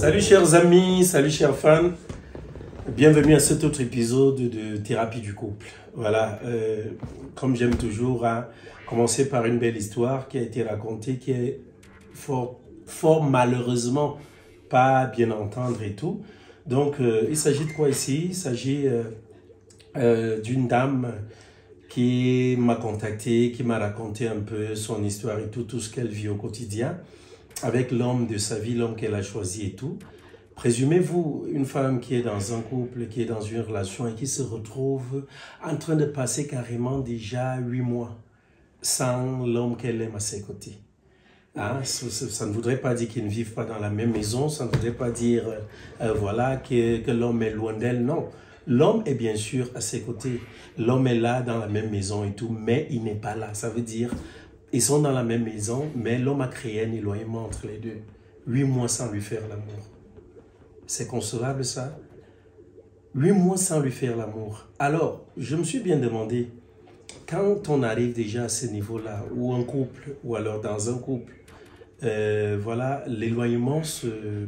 Salut chers amis, salut chers fans, bienvenue à cet autre épisode de Thérapie du couple. Voilà, comme j'aime toujours, commencer par une belle histoire qui a été racontée, qui est fort malheureusement pas bien entendre et tout. Donc il s'agit de quoi ici? Il s'agit d'une dame qui m'a contacté, qui m'a raconté un peu son histoire et tout ce qu'elle vit au quotidien avec l'homme de sa vie, l'homme qu'elle a choisi et tout. Présumez-vous une femme qui est dans un couple, qui est dans une relation et qui se retrouve en train de passer carrément déjà 8 mois sans l'homme qu'elle aime à ses côtés. Hein? Ça ne voudrait pas dire qu'ils ne vivent pas dans la même maison, ça ne voudrait pas dire voilà, que l'homme est loin d'elle, non. L'homme est bien sûr à ses côtés, l'homme est là dans la même maison et tout, mais il n'est pas là. Ça veut dire ils sont dans la même maison, mais l'homme a créé un éloignement entre les deux. 8 mois sans lui faire l'amour. C'est concevable ça? 8 mois sans lui faire l'amour. Alors, je me suis bien demandé, quand on arrive déjà à ce niveau-là, ou un couple, ou alors dans un couple, voilà, l'éloignement se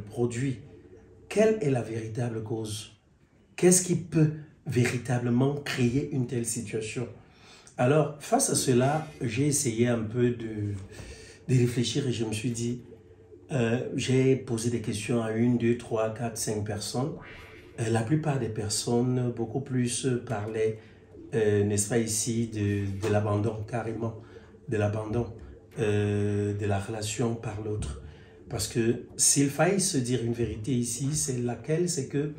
produit. Quelle est la véritable cause? Qu'est-ce qui peut véritablement créer une telle situation? Alors, face à cela, j'ai essayé un peu de réfléchir et je me suis dit, j'ai posé des questions à 1, 2, 3, 4, 5 personnes. La plupart des personnes, beaucoup plus, parlaient, n'est-ce pas ici, de l'abandon, carrément, de l'abandon, de la relation par l'autre. Parce que s'il faille se dire une vérité ici, c'est laquelle? C'est que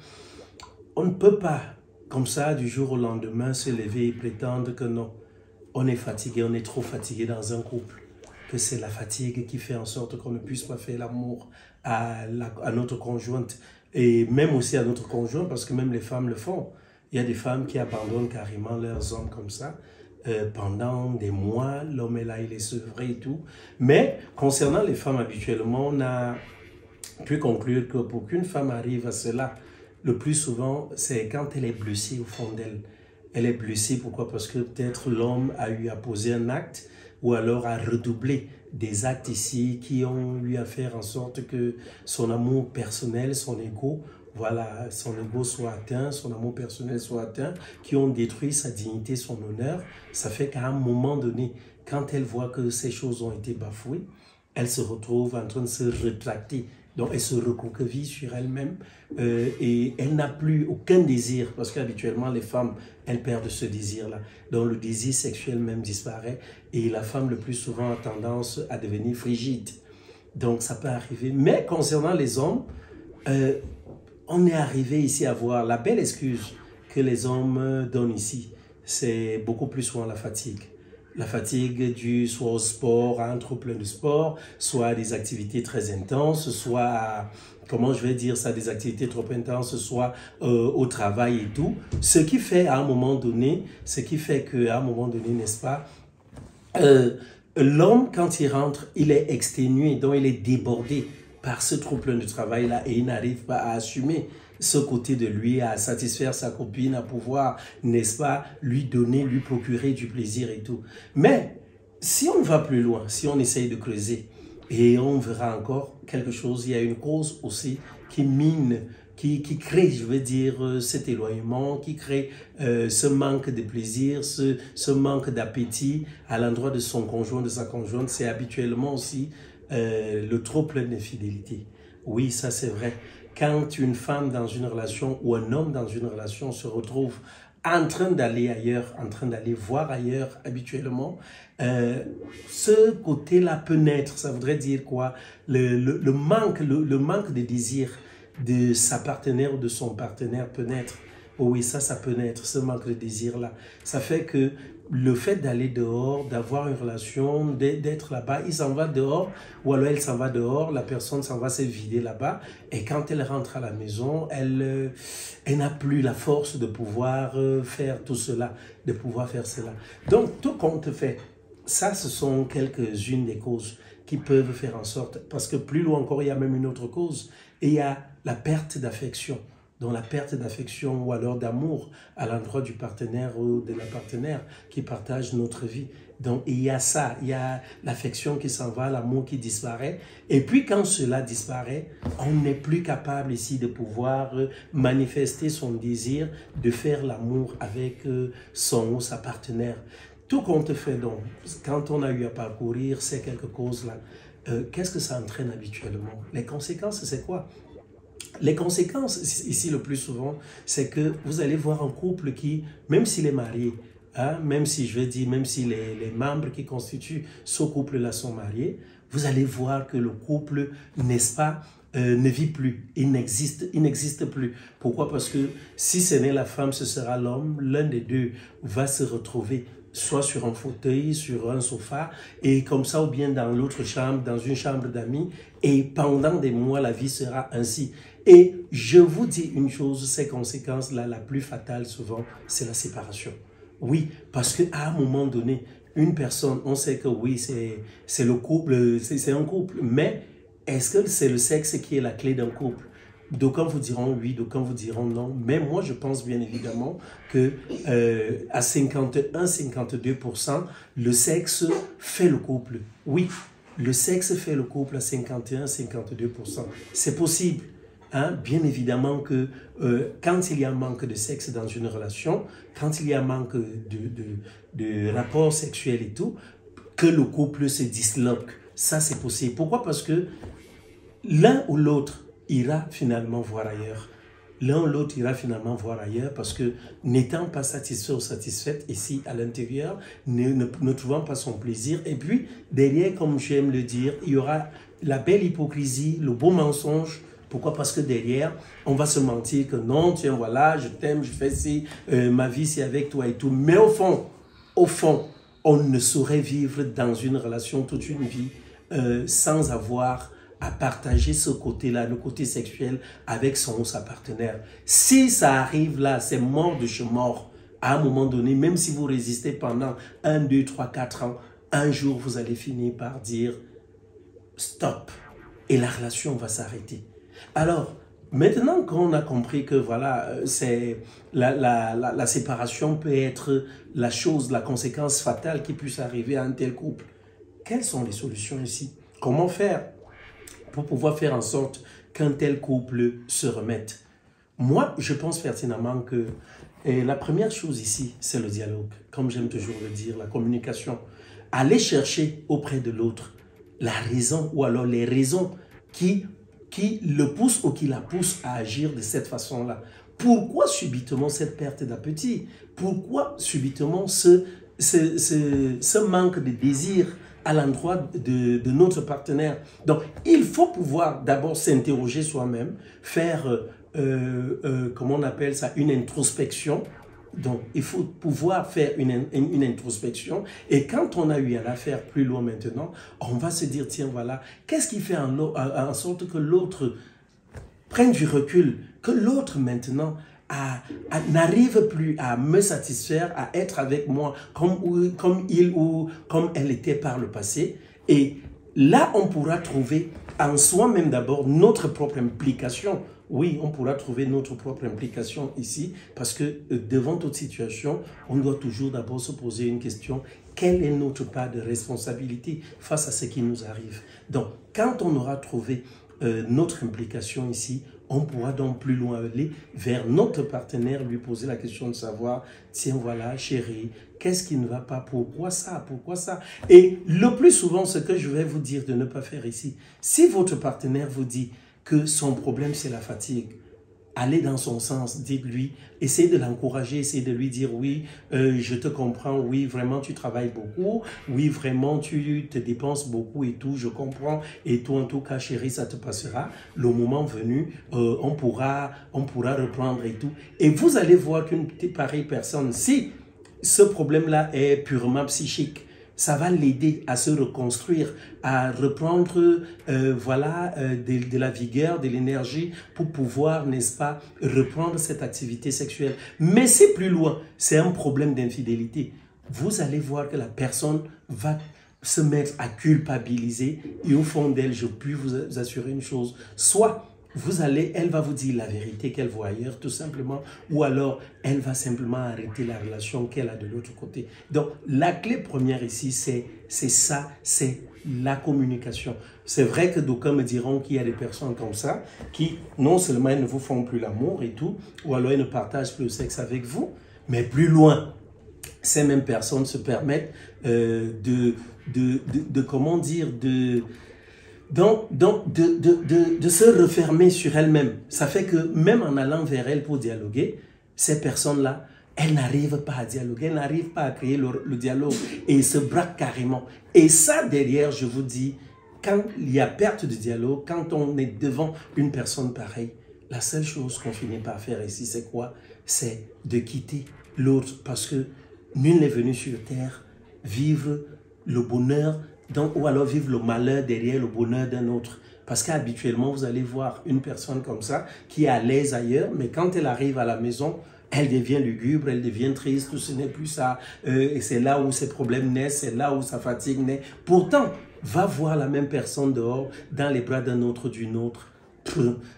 on ne peut pas, comme ça, du jour au lendemain, se lever et prétendre que non, on est fatigué, on est trop fatigué dans un couple, que c'est la fatigue qui fait en sorte qu'on ne puisse pas faire l'amour à notre conjointe et même aussi à notre conjoint, parce que même les femmes le font. Il y a des femmes qui abandonnent carrément leurs hommes comme ça, pendant des mois, l'homme est là, il est sevré et tout. Mais concernant les femmes habituellement, on a pu conclure que pour qu'une femme arrive à cela, le plus souvent, c'est quand elle est blessée au fond d'elle. Elle est blessée, pourquoi? Parce que peut-être l'homme a eu à poser un acte ou alors à redoubler des actes ici qui ont eu à faire en sorte que son amour personnel, son ego, voilà, son ego soit atteint, son amour personnel soit atteint, qui ont détruit sa dignité, son honneur. Ça fait qu'à un moment donné, quand elle voit que ces choses ont été bafouées, elle se retrouve en train de se rétracter. Donc, elle se recroqueville sur elle-même et elle n'a plus aucun désir parce qu'habituellement, les femmes, elles perdent ce désir-là. Donc, le désir sexuel même disparaît et la femme, le plus souvent, a tendance à devenir frigide. Donc, ça peut arriver. Mais concernant les hommes, on est arrivé ici à voir la belle excuse que les hommes donnent ici. C'est beaucoup plus souvent la fatigue. La fatigue due soit au sport, à un trop plein de sport, soit à des activités très intenses, soit à, comment je vais dire ça, des activités trop intenses, soit au travail et tout. Ce qui fait à un moment donné, n'est-ce pas, l'homme quand il rentre, il est exténué, donc il est débordé par ce trop plein de travail-là et il n'arrive pas à assumer ce côté de lui, à satisfaire sa copine, à pouvoir, n'est-ce pas, lui donner, lui procurer du plaisir et tout. Mais si on va plus loin, si on essaye de creuser, et on verra encore quelque chose, il y a une cause aussi qui mine, qui crée, je veux dire, cet éloignement, qui crée ce manque de plaisir, ce manque d'appétit à l'endroit de son conjoint, de sa conjointe, c'est habituellement aussi le trop plein d'infidélité. Oui, ça c'est vrai. Quand une femme dans une relation ou un homme dans une relation se retrouve en train d'aller ailleurs, en train d'aller voir ailleurs habituellement, ce côté-là peut naître. Ça voudrait dire quoi? Le manque de désir de sa partenaire ou de son partenaire peut naître. Oh oui, ça peut naître, ce manque de désir-là. Ça fait que le fait d'aller dehors, d'avoir une relation, d'être là-bas, il s'en va dehors, ou alors elle s'en va dehors, la personne s'en va se vider là-bas, et quand elle rentre à la maison, elle n'a plus la force de pouvoir faire tout cela, de pouvoir faire cela. Donc, tout compte fait, ça, ce sont quelques-unes des causes qui peuvent faire en sorte, parce que plus loin encore, il y a même une autre cause, et il y a la perte d'affection. dans la perte d'affection ou alors d'amour à l'endroit du partenaire ou de la partenaire qui partage notre vie. Donc, il y a ça, il y a l'affection qui s'en va, l'amour qui disparaît. Et puis, quand cela disparaît, on n'est plus capable ici de pouvoir manifester son désir de faire l'amour avec son ou sa partenaire. Tout compte fait, donc, quand on a eu à parcourir ces quelques causes-là, qu'est-ce que ça entraîne habituellement? Les conséquences, c'est quoi? Les conséquences, ici le plus souvent, c'est que vous allez voir un couple qui, même s'il est marié, hein, même si je veux dire, même si les membres qui constituent ce couple-là sont mariés, vous allez voir que le couple, n'est-ce pas, ne vit plus, il n'existe plus. Pourquoi? Parce que si ce n'est la femme, ce sera l'homme, l'un des deux va se retrouver soit sur un fauteuil, sur un sofa, et comme ça, ou bien dans l'autre chambre, dans une chambre d'amis, et pendant des mois, la vie sera ainsi. Et je vous dis une chose, ces conséquences-là, la plus fatale souvent, c'est la séparation. Oui, parce qu'à un moment donné, une personne, on sait que oui, c'est le couple, c'est un couple, mais est-ce que c'est le sexe qui est la clé d'un couple? D'aucuns vous diront oui, d'aucuns vous diront non. Mais moi, je pense bien évidemment que à 51-52%, le sexe fait le couple. Oui, le sexe fait le couple à 51-52%. C'est possible. Hein? Bien évidemment que quand il y a un manque de sexe dans une relation, quand il y a un manque de rapports sexuels et tout, que le couple se disloque. Ça, c'est possible. Pourquoi? Parce que l'un ou l'autre ira finalement voir ailleurs. L'un ou l'autre ira finalement voir ailleurs parce que n'étant pas satisfait ou satisfaite ici à l'intérieur, ne trouvant pas son plaisir. Et puis, derrière, comme j'aime le dire, il y aura la belle hypocrisie, le beau mensonge. Pourquoi? Parce que derrière, on va se mentir que non, tiens, voilà, je t'aime, je fais ci, ma vie c'est avec toi et tout. Mais au fond, on ne saurait vivre dans une relation toute une vie sans avoir à partager ce côté-là, le côté sexuel avec son ou sa partenaire. Si ça arrive là, c'est mort de chez mort. À un moment donné, même si vous résistez pendant 1, 2, 3, 4 ans, un jour vous allez finir par dire stop et la relation va s'arrêter. Alors, maintenant qu'on a compris que voilà, la séparation peut être la chose, la conséquence fatale qui puisse arriver à un tel couple, quelles sont les solutions ici? Comment faire pour pouvoir faire en sorte qu'un tel couple se remette? Moi, je pense pertinemment que la première chose ici, c'est le dialogue. Comme j'aime toujours le dire, la communication. Aller chercher auprès de l'autre la raison ou alors les raisons qui le poussent ou qui la poussent à agir de cette façon-là. Pourquoi subitement cette perte d'appétit? Pourquoi subitement ce manque de désir à l'endroit de notre partenaire? Donc, il faut pouvoir d'abord s'interroger soi-même, faire, comment on appelle ça, une introspection. Donc, il faut pouvoir faire une introspection. Et quand on a eu à la faire plus loin maintenant, on va se dire, tiens, voilà, qu'est-ce qui fait en sorte que l'autre prenne du recul, que l'autre maintenant n'arrive plus à me satisfaire, à être avec moi comme il ou comme elle était par le passé. Et là, on pourra trouver en soi-même d'abord notre propre implication. Oui, on pourra trouver notre propre implication ici parce que devant toute situation, on doit toujours d'abord se poser une question. Quelle est notre part de responsabilité face à ce qui nous arrive? Donc, quand on aura trouvé notre implication ici, on pourra donc plus loin aller vers notre partenaire, lui poser la question de savoir, tiens voilà chérie, qu'est-ce qui ne va pas, pourquoi ça, pourquoi ça? Et le plus souvent, ce que je vais vous dire de ne pas faire ici, si votre partenaire vous dit que son problème c'est la fatigue, allez dans son sens, dites-lui, essayez de l'encourager, essayez de lui dire oui, je te comprends, oui, vraiment tu travailles beaucoup, oui, vraiment tu te dépenses beaucoup et tout, je comprends, et toi en tout cas chérie, ça te passera, le moment venu, on pourra reprendre et tout. Et vous allez voir qu'une pareille personne, si ce problème-là est purement psychique, ça va l'aider à se reconstruire, à reprendre de la vigueur, de l'énergie pour pouvoir, n'est-ce pas, reprendre cette activité sexuelle. Mais c'est plus loin, c'est un problème d'infidélité. Vous allez voir que la personne va se mettre à culpabiliser et au fond d'elle, je puis vous assurer une chose, soit elle va vous dire la vérité qu'elle voit ailleurs, tout simplement, ou alors elle va simplement arrêter la relation qu'elle a de l'autre côté. Donc, la clé première ici, c'est ça, c'est la communication. C'est vrai que d'aucuns me diront qu'il y a des personnes comme ça, qui non seulement elles ne vous font plus l'amour et tout, ou alors elles ne partagent plus le sexe avec vous, mais plus loin, ces mêmes personnes se permettent comment dire, de se refermer sur elles-mêmes. Ça fait que même en allant vers elles pour dialoguer, ces personnes-là, elles n'arrivent pas à dialoguer, elles n'arrivent pas à créer le dialogue et se braquent carrément. Et ça, derrière, je vous dis, quand il y a perte de dialogue, quand on est devant une personne pareille, la seule chose qu'on finit par faire ici, c'est quoi? C'est de quitter l'autre, parce que nul n'est venu sur terre vivre le bonheur, ou alors vivre le malheur derrière le bonheur d'un autre. Parce qu'habituellement, vous allez voir une personne comme ça qui est à l'aise ailleurs, mais quand elle arrive à la maison, elle devient lugubre, elle devient triste, ce n'est plus ça. Et c'est là où ses problèmes naissent, c'est là où sa fatigue naît. Pourtant, va voir la même personne dehors, dans les bras d'un autre, d'une autre.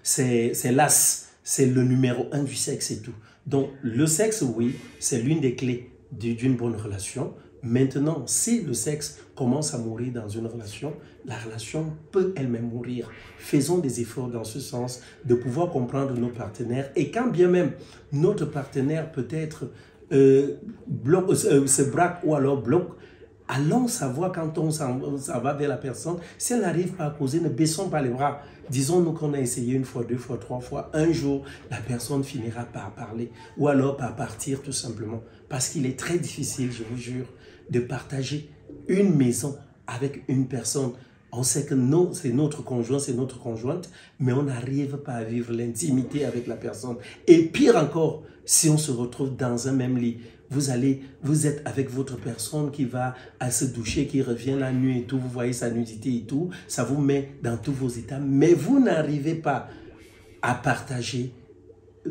C'est l'as, c'est le numéro 1 du sexe et tout. Donc, le sexe, oui, c'est l'une des clés d'une bonne relation. Maintenant, si le sexe commence à mourir dans une relation, la relation peut elle-même mourir. Faisons des efforts dans ce sens de pouvoir comprendre nos partenaires. Et quand bien même notre partenaire peut-être se braque ou alors bloque, allons savoir quand on va vers la personne, si elle n'arrive pas à causer, ne baissons pas les bras. Disons-nous qu'on a essayé une fois, deux fois, trois fois. Un jour, la personne finira par parler ou alors par partir tout simplement. Parce qu'il est très difficile, je vous jure, de partager une maison avec une personne. On sait que non, c'est notre conjoint, c'est notre conjointe, mais on n'arrive pas à vivre l'intimité avec la personne. Et pire encore, si on se retrouve dans un même lit, vous êtes avec votre personne qui va à se doucher, qui revient la nuit et tout, vous voyez sa nudité et tout, ça vous met dans tous vos états, mais vous n'arrivez pas à partager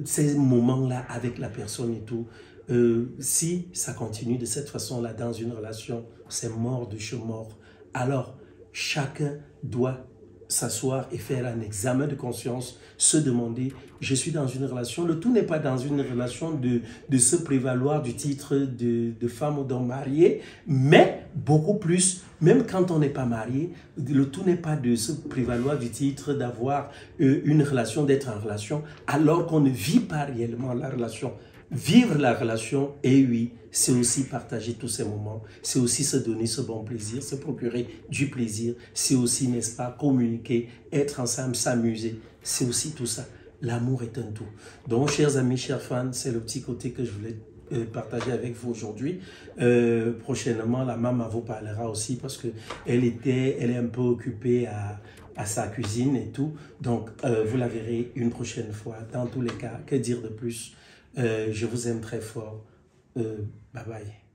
ces moments-là avec la personne et tout. Si ça continue de cette façon-là dans une relation, c'est mort de chez mort. Alors, chacun doit s'asseoir et faire un examen de conscience, se demander, je suis dans une relation, le tout n'est pas dans une relation de se prévaloir du titre de femme ou d'homme marié, mais beaucoup plus, même quand on n'est pas marié, le tout n'est pas de se prévaloir du titre d'avoir une relation, d'être en relation, alors qu'on ne vit pas réellement la relation. Vivre la relation, et oui, c'est aussi partager tous ces moments, c'est aussi se donner ce bon plaisir, se procurer du plaisir, c'est aussi, n'est-ce pas, communiquer, être ensemble, s'amuser, c'est aussi tout ça. L'amour est un tout. Donc, chers amis, chers fans, c'est le petit côté que je voulais partager avec vous aujourd'hui. Prochainement, la maman vous parlera aussi parce que elle est un peu occupée à sa cuisine et tout. Donc, vous la verrez une prochaine fois. Dans tous les cas, que dire de plus? Je vous aime très fort. Bye bye.